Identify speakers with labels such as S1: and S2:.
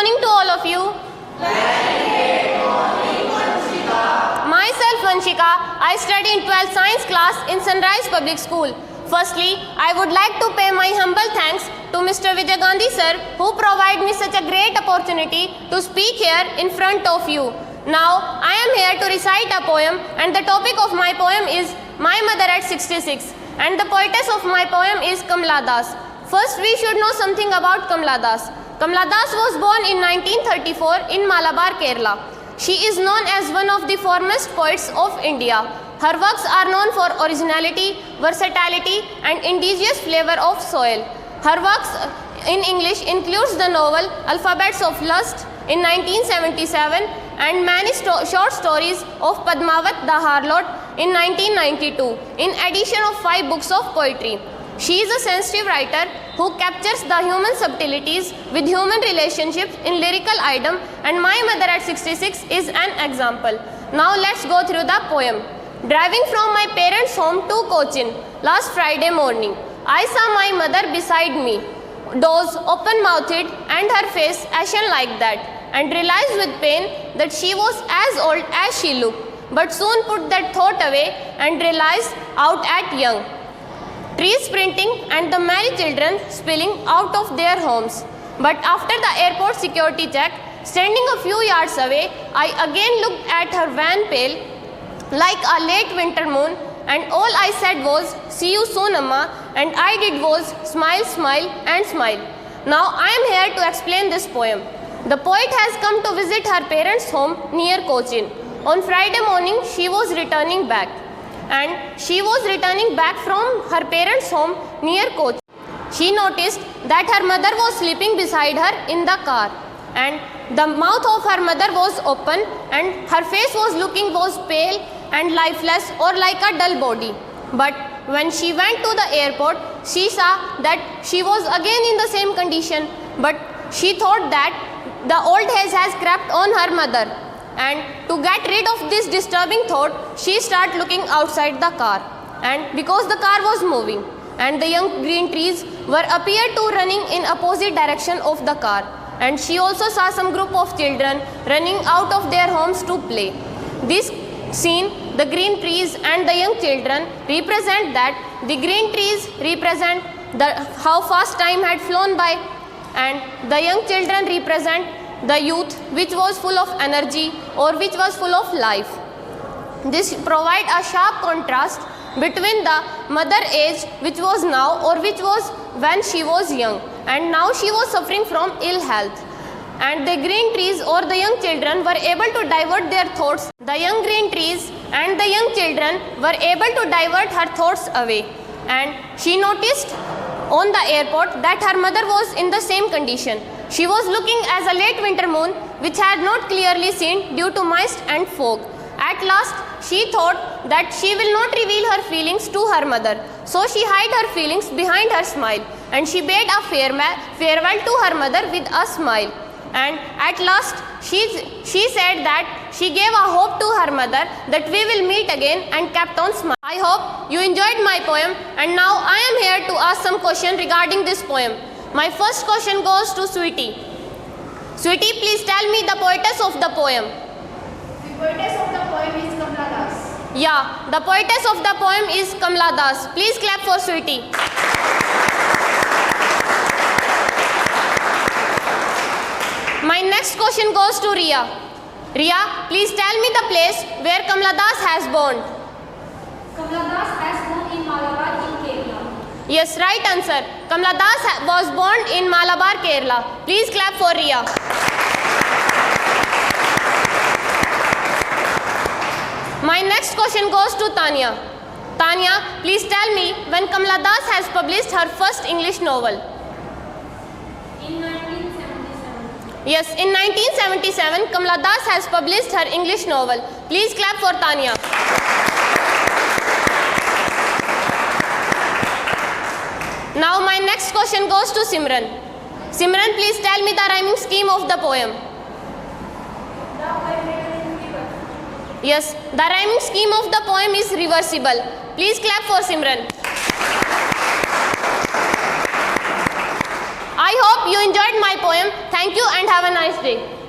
S1: morning to all of you. Myself Vanshika. I study in 12th Science class in Sunrise Public School. Firstly, I would like to pay my humble thanks to Mr. Vijay Gandhi sir, who provided me such a great opportunity to speak here in front of you. Now, I am here to recite a poem, and the topic of my poem is My Mother at 66, and the poetess of my poem is Kamala Das. First, we should know something about Kamala Das. Kamala Das was born in 1934 in Malabar, Kerala. She is known as one of the foremost poets of India. Her works are known for originality, versatility, and indigenous flavor of soil. Her works in English includes the novel Alphabets of Lust in 1977 and many short stories of Padmavat the Harlot in 1992, in addition of 5 books of poetry. She is a sensitive writer who captures the human subtleties with human relationships in lyrical idiom, and My Mother at 66 is an example. Now let's go through the poem. Driving from my parents' home to Cochin last Friday morning, I saw my mother beside me, dozed open-mouthed and her face ashen like that, and realized with pain that she was as old as she looked, but soon put that thought away and realized out at young. Trees sprinting and the merry children spilling out of their homes. But after the airport security check, standing a few yards away, I again looked at her wan pale like a late winter moon, and all I said was, "See you soon, Amma," and I did was smile, smile and smile. Now I am here to explain this poem. The poet has come to visit her parents' home near Cochin. On Friday morning, she was returning back. From her parents' home near Cochin. She noticed that her mother was sleeping beside her in the car, and the mouth of her mother was open, and her face was looking was pale and lifeless or like a dull body. But when she went to the airport, she saw that she was again in the same condition, but she thought that the old age has crept on her mother. And to get rid of this disturbing thought, she started looking outside the car, and because the car was moving and the young green trees were appeared to running in opposite direction of the car, and she also saw some group of children running out of their homes to play. This scene, the green trees and the young children represent that the green trees represent how fast time had flown by, and the young children represent the youth which was full of energy or which was full of life. This provide a sharp contrast between the mother age which was now or which was when she was young, and now she was suffering from ill health, and the green trees or the young children were able to divert their thoughts. The young green trees and the young children were able to divert her thoughts away, and she noticed on the airport that her mother was in the same condition. She was looking as a late winter moon which had not clearly seen due to mist and fog. At last, she thought that she will not reveal her feelings to her mother, so she hid her feelings behind her smile, and she bade a farewell to her mother with a smile. And at last, she said that she gave a hope to her mother that we will meet again, and kept on smiling. I hope you enjoyed my poem, and now I am here to ask some questions regarding this poem. My first question goes to Sweetie. Sweetie, please tell me the poetess of the poem.
S2: The poetess of the poem is Kamala Das.
S1: Yeah, the poetess of the poem is Kamala Das. Please clap for Sweetie. My next question goes to Ria. Ria, please tell me the place where Kamala Das has born.
S2: Kamala Das has born in Malabar in Kerala.
S1: Yes, right answer. Kamala Das was born in Malabar, Kerala. Please clap for Ria. My next question goes to Tanya. Tanya, please tell me when Kamala Das has published her first English novel.
S2: In 1977.
S1: Yes, in 1977, Kamala Das has published her English novel. Please clap for Tanya. Now my next question goes to Simran. Simran, please tell me the rhyming scheme of the poem. Yes, the rhyming scheme of the poem is reversible. Please clap for Simran. I hope you enjoyed my poem. Thank you and have a nice day.